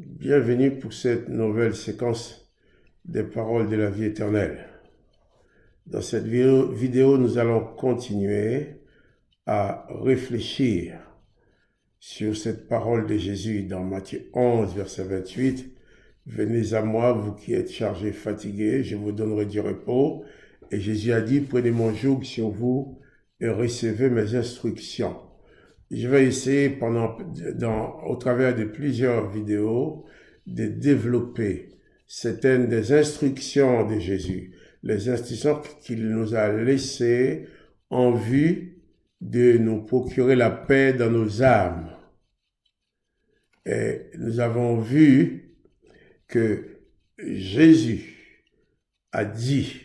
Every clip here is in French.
Bienvenue pour cette nouvelle séquence des paroles de la vie éternelle. Dans cette vidéo, nous allons continuer à réfléchir sur cette parole de Jésus dans Matthieu 11, verset 28. « Venez à moi, vous qui êtes chargés, fatigués, je vous donnerai du repos. » Et Jésus a dit, « Prenez mon joug sur vous et recevez mes instructions. » Je vais essayer au travers de plusieurs vidéos de développer certaines des instructions de Jésus, les instructions qu'il nous a laissées en vue de nous procurer la paix dans nos âmes. Et nous avons vu que Jésus a dit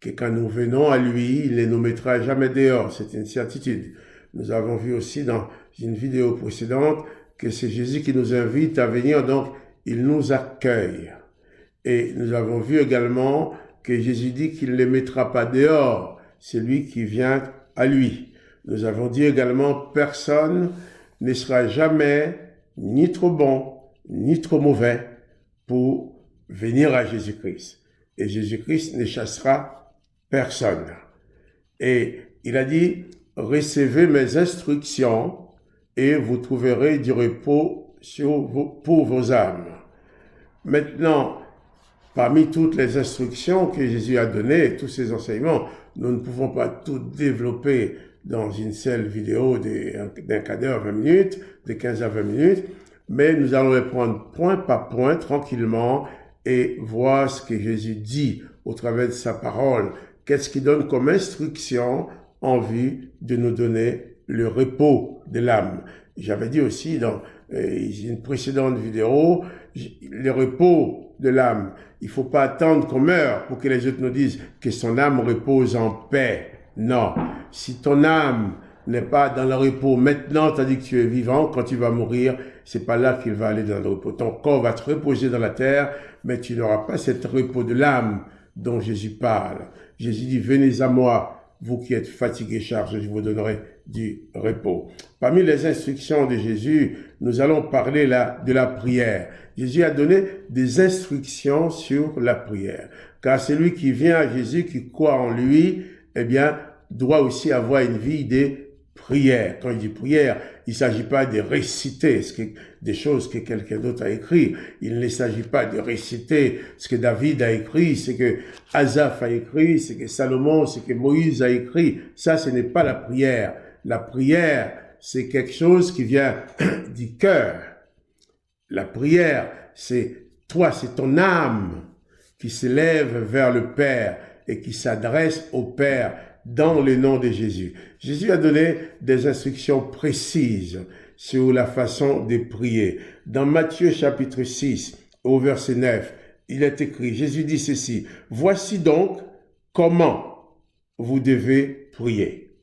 que quand nous venons à lui, il ne nous mettra jamais dehors. C'est une certitude. Nous avons vu aussi dans une vidéo précédente que c'est Jésus qui nous invite à venir, donc il nous accueille. Et nous avons vu également que Jésus dit qu'il ne les mettra pas dehors, c'est lui qui vient à lui. Nous avons dit également, personne ne sera jamais ni trop bon, ni trop mauvais pour venir à Jésus-Christ. Et Jésus-Christ ne chassera personne. Et il a dit, recevez mes instructions et vous trouverez du repos pour vos âmes. Maintenant, parmi toutes les instructions que Jésus a données, tous ces enseignements, nous ne pouvons pas tout développer dans une seule vidéo d'un quart d'heure, 20 minutes, de 15 à 20 minutes, mais nous allons les prendre point par point, tranquillement, et voir ce que Jésus dit au travers de sa parole. Qu'est-ce qu'il donne comme instruction en vue de nous donner le repos de l'âme. J'avais dit aussi dans une précédente vidéo, le repos de l'âme. Il ne faut pas attendre qu'on meure pour que les autres nous disent que son âme repose en paix. Non. Si ton âme n'est pas dans le repos maintenant, tandis que tu es vivant, quand tu vas mourir, c'est pas là qu'il va aller dans le repos. Ton corps va te reposer dans la terre, mais tu n'auras pas cet repos de l'âme dont Jésus parle. Jésus dit, venez à moi, vous qui êtes fatigués, chargés, je vous donnerai du repos. Parmi les instructions de Jésus, nous allons parler là de la prière. Jésus a donné des instructions sur la prière. Car celui qui vient à Jésus, qui croit en lui, eh bien, doit aussi avoir une vie de prière. Quand il dit prière, il ne s'agit pas de réciter des choses que quelqu'un d'autre a écrit. Il ne s'agit pas de réciter ce que David a écrit, ce que Asaph a écrit, ce que Salomon, ce que Moïse a écrit. Ça, ce n'est pas la prière. La prière, c'est quelque chose qui vient du cœur. La prière, c'est toi, c'est ton âme qui s'élève vers le Père et qui s'adresse au Père dans le nom de Jésus. Jésus a donné des instructions précises sur la façon de prier. Dans Matthieu chapitre 6, au verset 9, il est écrit, Jésus dit ceci, « Voici donc comment vous devez prier. »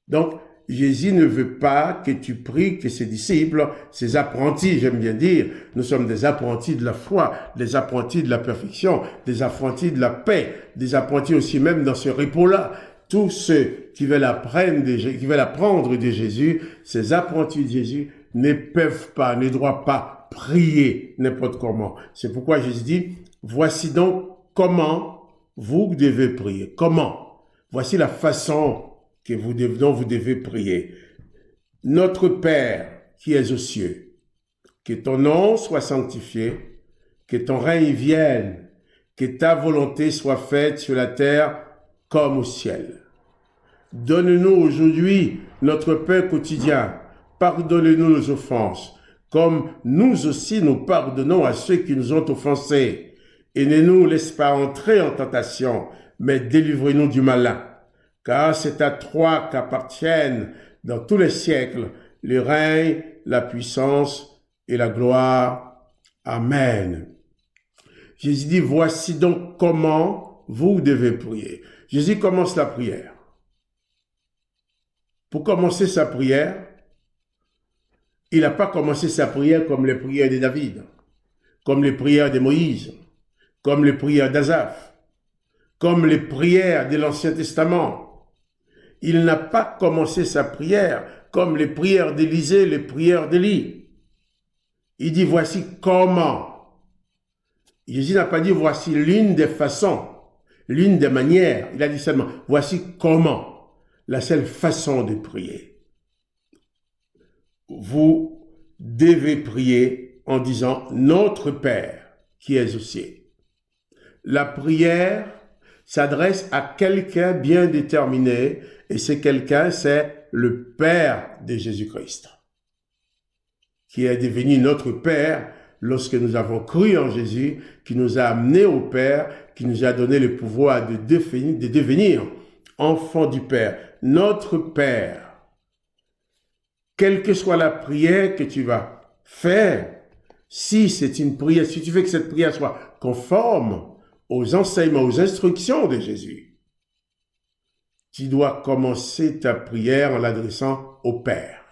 Donc, Jésus ne veut pas que tu pries, que ses disciples, ses apprentis, j'aime bien dire, nous sommes des apprentis de la foi, des apprentis de la perfection, des apprentis de la paix, des apprentis aussi même dans ce repos-là. Tous ceux qui veulent apprendre de Jésus, ces apprentis de Jésus, ne peuvent pas, ne doivent pas prier n'importe comment. C'est pourquoi Jésus dit, voici donc comment vous devez prier. Comment? Voici la façon dont vous devez prier. Notre Père qui es aux cieux, que ton nom soit sanctifié, que ton règne vienne, que ta volonté soit faite sur la terre comme au ciel. Donne-nous aujourd'hui notre pain quotidien. Pardonne-nous nos offenses, comme nous aussi nous pardonnons à ceux qui nous ont offensés. Et ne nous laisse pas entrer en tentation, mais délivre-nous du malin. Car c'est à toi qu'appartiennent dans tous les siècles le règne, la puissance et la gloire. Amen. Jésus dit, voici donc comment vous devez prier. Jésus commence la prière. Pour commencer sa prière, il n'a pas commencé sa prière comme les prières de David, comme les prières de Moïse, comme les prières d'Asaph, comme les prières de l'Ancien Testament. Il n'a pas commencé sa prière comme les prières d'Élisée, les prières d'Élie. Il dit, voici comment. Jésus n'a pas dit, voici l'une des façons, l'une des manières. Il a dit seulement, voici comment, la seule façon de prier. Vous devez prier en disant, notre Père qui es aux cieux. La prière s'adresse à quelqu'un bien déterminé, et c'est quelqu'un, c'est le Père de Jésus-Christ, qui est devenu notre Père lorsque nous avons cru en Jésus, qui nous a amenés au Père, qui nous a donné le pouvoir de devenir enfants du Père. Notre Père, quelle que soit la prière que tu vas faire, si c'est une prière, si tu veux que cette prière soit conforme aux enseignements, aux instructions de Jésus, tu dois commencer ta prière en l'adressant au Père.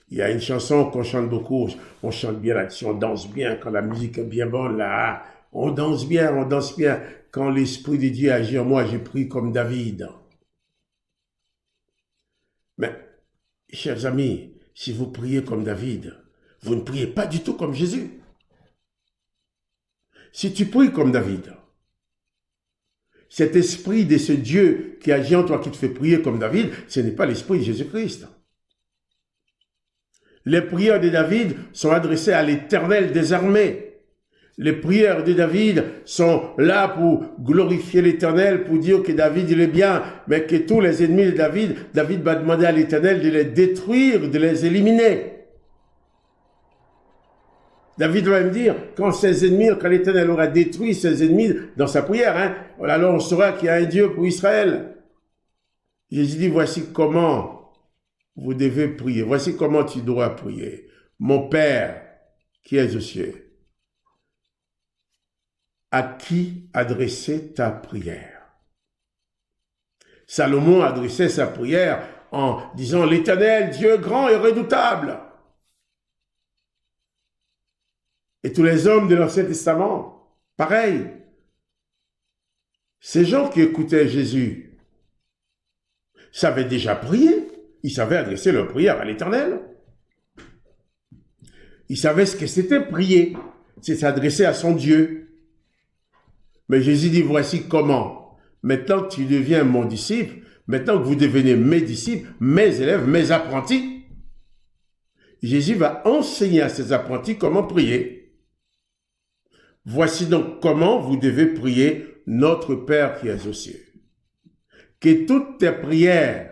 Il y a une chanson qu'on chante beaucoup, on chante bien là-dessus, on danse bien quand la musique est bien bonne, là, on danse bien, quand l'Esprit de Dieu agit en moi, j'ai prié comme David. Mais, chers amis, si vous priez comme David, vous ne priez pas du tout comme Jésus. Si tu pries comme David, cet esprit de ce Dieu qui agit en toi, qui te fait prier comme David, ce n'est pas l'esprit de Jésus-Christ. Les prières de David sont adressées à l'Éternel des armées. Les prières de David sont là pour glorifier l'Éternel, pour dire que David il est bien, mais que tous les ennemis de David va demander à l'Éternel de les détruire, de les éliminer. David va me dire, quand l'Éternel aura détruit ses ennemis dans sa prière, alors on saura qu'il y a un Dieu pour Israël. Jésus dit, voici comment vous devez prier. Voici comment tu dois prier. Mon Père qui es aux cieux, à qui adresser ta prière? Salomon adressait sa prière en disant, l'Éternel, Dieu grand et redoutable. Et tous les hommes de l'Ancien Testament, pareil. Ces gens qui écoutaient Jésus savaient déjà prier. Ils savaient adresser leur prière à l'Éternel. Ils savaient ce que c'était prier. C'est s'adresser à son Dieu. Mais Jésus dit, voici comment. Maintenant que tu deviens mon disciple, maintenant que vous devenez mes disciples, mes élèves, mes apprentis, Jésus va enseigner à ses apprentis comment prier. Voici donc comment vous devez prier notre Père qui est aux cieux. Que toutes tes prières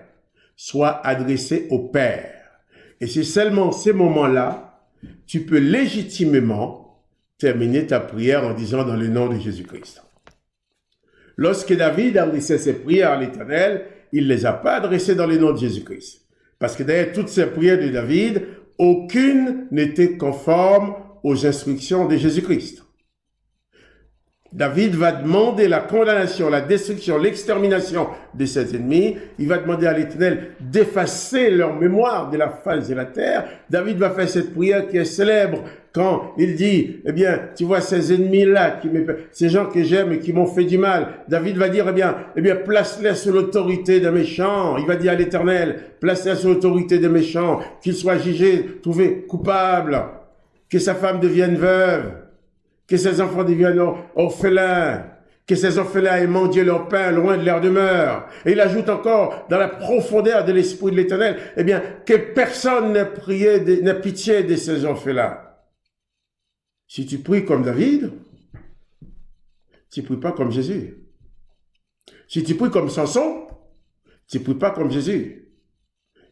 soient adressées au Père. Et c'est seulement ces moments-là, tu peux légitimement terminer ta prière en disant dans le nom de Jésus-Christ. Lorsque David adressait ses prières à l'Éternel, il ne les a pas adressées dans le nom de Jésus-Christ. Parce que derrière toutes ces prières de David, aucune n'était conforme aux instructions de Jésus-Christ. David va demander la condamnation, la destruction, l'extermination de ses ennemis. Il va demander à l'Éternel d'effacer leur mémoire de la face de la terre. David va faire cette prière qui est célèbre quand il dit, eh bien, tu vois ces ennemis-là, ces gens que j'aime et qui m'ont fait du mal. David va dire, eh bien, place-les sous l'autorité des méchants. Il va dire à l'Éternel, place-les sous l'autorité des méchants, qu'ils soient jugés, trouvés coupables, que sa femme devienne veuve, que ses enfants deviennent orphelins, que ces orphelins aient mendié leur pain loin de leur demeure. Et il ajoute encore, dans la profondeur de l'esprit de l'Éternel, eh bien, que personne n'ait pitié de ces orphelins. Si tu pries comme David, tu ne pries pas comme Jésus. Si tu pries comme Samson, tu ne pries pas comme Jésus.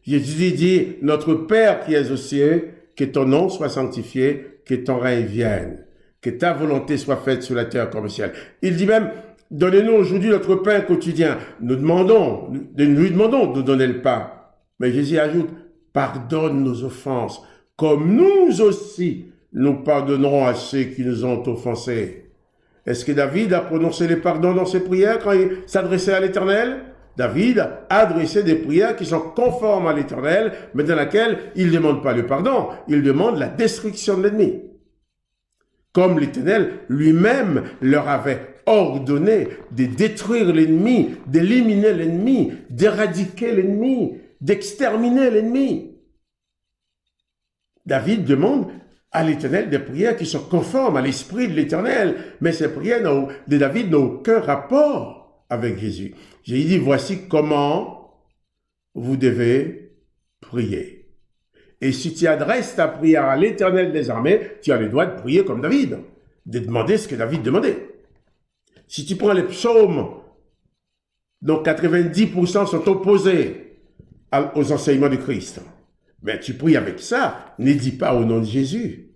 Jésus dit, notre Père qui es aux cieux, que ton nom soit sanctifié, que ton règne vienne. Que ta volonté soit faite sur la terre comme au ciel. Il dit même, donnez-nous aujourd'hui notre pain quotidien. Nous lui demandons de nous donner le pain. Mais Jésus ajoute, pardonne nos offenses, comme nous aussi, nous pardonnerons à ceux qui nous ont offensés. Est-ce que David a prononcé les pardons dans ses prières quand il s'adressait à l'Éternel? David a adressé des prières qui sont conformes à l'Éternel, mais dans laquelle il ne demande pas le pardon, il demande la destruction de l'ennemi. Comme l'Éternel lui-même leur avait ordonné de détruire l'ennemi, d'éliminer l'ennemi, d'éradiquer l'ennemi, d'exterminer l'ennemi. David demande à l'Éternel des prières qui sont conformes à l'esprit de l'Éternel, mais ces prières de David n'ont aucun rapport avec Jésus. Jésus dit, voici comment vous devez prier. Et si tu adresses ta prière à l'Éternel des armées, tu as le droit de prier comme David, de demander ce que David demandait. Si tu prends les psaumes, dont 90% sont opposés aux enseignements de Christ, mais tu pries avec ça, ne dis pas au nom de Jésus.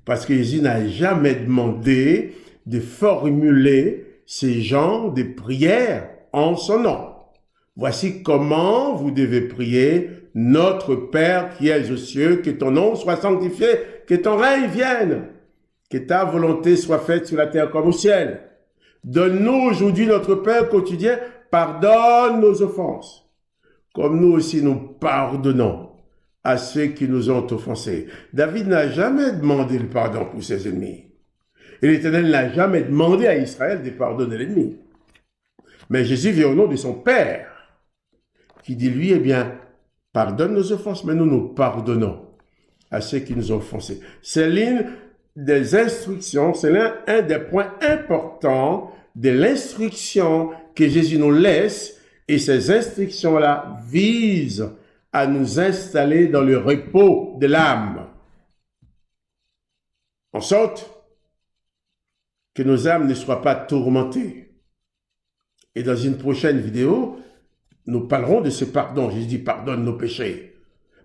Parce que Jésus n'a jamais demandé de formuler ces genres de prières en son nom. Voici comment vous devez prier: notre Père qui es aux cieux, que ton nom soit sanctifié, que ton règne vienne, que ta volonté soit faite sur la terre comme au ciel. Donne-nous aujourd'hui notre pain quotidien, pardonne nos offenses, comme nous aussi nous pardonnons à ceux qui nous ont offensés. David n'a jamais demandé le pardon pour ses ennemis. Et l'Éternel n'a jamais demandé à Israël de pardonner l'ennemi. Mais Jésus vient au nom de son Père, qui dit lui, eh bien, pardonne nos offenses, mais nous pardonnons à ceux qui nous ont offensés. C'est l'une des instructions, c'est un des points importants de l'instruction que Jésus nous laisse, et ces instructions-là visent à nous installer dans le repos de l'âme. En sorte que nos âmes ne soient pas tourmentées. Et dans une prochaine vidéo, nous parlerons de ce pardon. Jésus dit, pardonne nos péchés.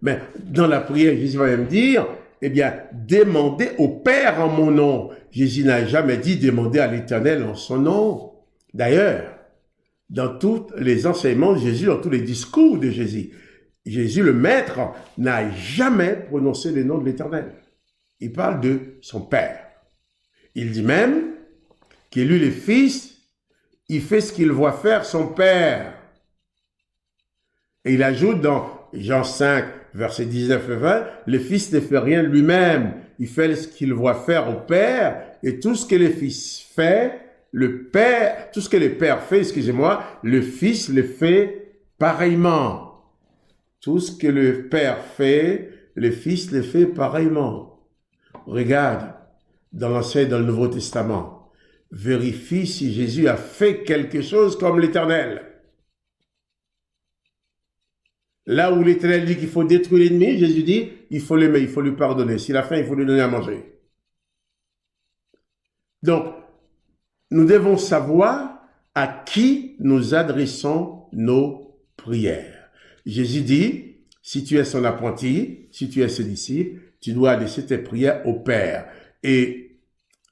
Mais dans la prière, Jésus va même dire, eh bien, demandez au Père en mon nom. Jésus n'a jamais dit demander à l'Éternel en son nom. D'ailleurs, dans tous les enseignements de Jésus, dans tous les discours de Jésus, Jésus, le Maître, n'a jamais prononcé le nom de l'Éternel. Il parle de son Père. Il dit même que lui, le Fils, il fait ce qu'il voit faire son Père. Et il ajoute dans Jean 5, versets 19 et 20, le Fils ne fait rien de lui-même. Il fait ce qu'il voit faire au Père, et tout ce que le Fils fait, le Père, tout ce que le Père fait, excusez-moi, le Fils le fait pareillement. Tout ce que le Père fait, le Fils le fait pareillement. Regarde, dans l'Ancien et dans le Nouveau Testament, vérifie si Jésus a fait quelque chose comme l'Éternel. Là où l'Éternel dit qu'il faut détruire l'ennemi, Jésus dit, il faut l'aimer, il faut lui pardonner. S'il a faim, il faut lui donner à manger. Donc, nous devons savoir à qui nous adressons nos prières. Jésus dit, si tu es son apprenti, si tu es ses disciples, tu dois adresser tes prières au Père. Et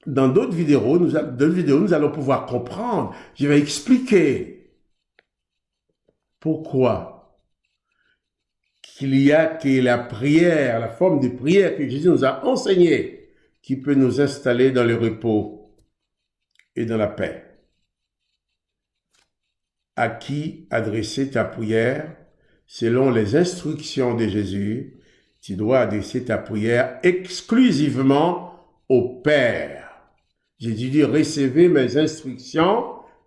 dans d'autres vidéos, nous allons pouvoir comprendre. Je vais expliquer pourquoi qu'il y a que la prière, la forme de prière que Jésus nous a enseignée, qui peut nous installer dans le repos et dans la paix. À qui adresser ta prière? Selon les instructions de Jésus, tu dois adresser ta prière exclusivement au Père. Jésus dit, recevez mes instructions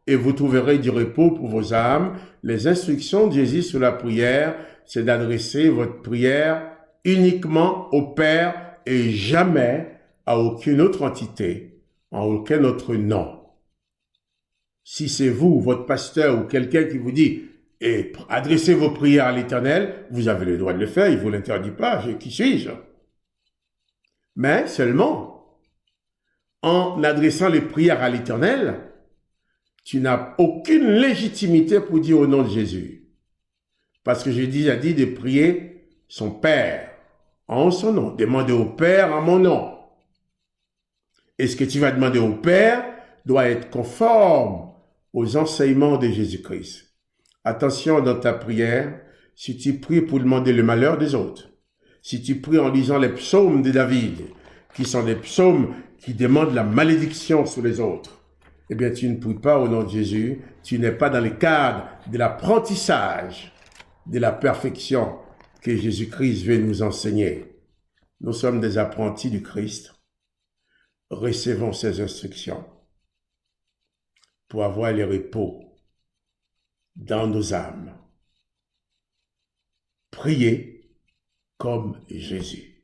et vous trouverez du repos pour vos âmes. Les instructions de Jésus sur la prière, c'est d'adresser votre prière uniquement au Père et jamais à aucune autre entité, en aucun autre nom. Si c'est vous, votre pasteur ou quelqu'un qui vous dit et adressez vos prières à l'Éternel, vous avez le droit de le faire, il ne vous l'interdit pas, qui suis-je? Mais seulement, en adressant les prières à l'Éternel, tu n'as aucune légitimité pour dire au nom de Jésus. Parce que Jésus a dit de prier son Père en son nom. Demandez au Père en mon nom. Et ce que tu vas demander au Père doit être conforme aux enseignements de Jésus-Christ. Attention dans ta prière, si tu pries pour demander le malheur des autres, si tu pries en lisant les psaumes de David, qui sont des psaumes qui demandent la malédiction sur les autres, eh bien tu ne pries pas au nom de Jésus, tu n'es pas dans le cadre de l'apprentissage de la perfection que Jésus-Christ veut nous enseigner. Nous sommes des apprentis du Christ. Recevons ces instructions pour avoir le repos dans nos âmes. Priez comme Jésus.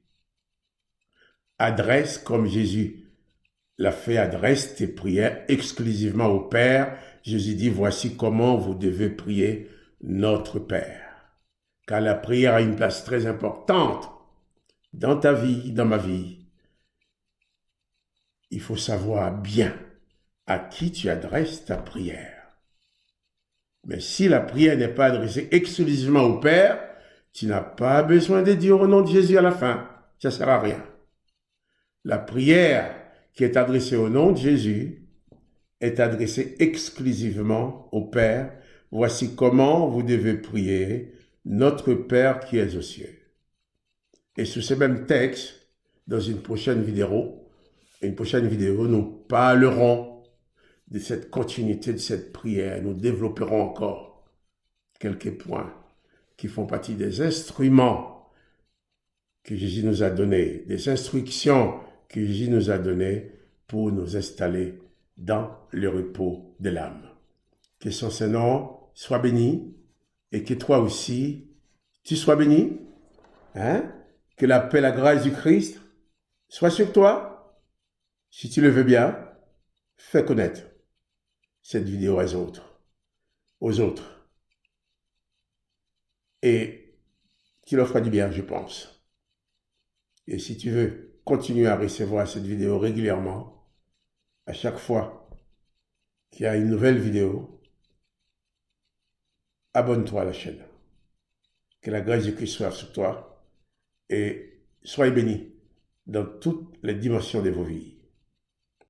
adresse comme Jésus l'a fait, adresse tes prières exclusivement au Père. Jésus dit, voici comment vous devez prier notre Père. Car la prière a une place très importante dans ta vie, dans ma vie. Il faut savoir bien à qui tu adresses ta prière. Mais si la prière n'est pas adressée exclusivement au Père, tu n'as pas besoin de dire au nom de Jésus à la fin. Ça ne sert à rien. La prière qui est adressée au nom de Jésus est adressée exclusivement au Père. Voici comment vous devez prier, notre Père qui est aux cieux. Et sur ce même texte, dans une prochaine vidéo, nous parlerons de cette continuité de cette prière. Nous développerons encore quelques points qui font partie des instruments que Jésus nous a donnés, des instructions que Jésus nous a données pour nous installer dans le repos de l'âme. Que son Seigneur soit béni et que toi aussi, tu sois béni. Hein? Que la paix, la grâce du Christ soit sur toi. Si tu le veux bien, fais connaître cette vidéo aux autres. Et tu leur feras du bien, je pense. Et si tu veux continuer à recevoir cette vidéo régulièrement, à chaque fois qu'il y a une nouvelle vidéo, abonne-toi à la chaîne. Que la grâce du Christ soit sur toi et soyez bénis dans toutes les dimensions de vos vies.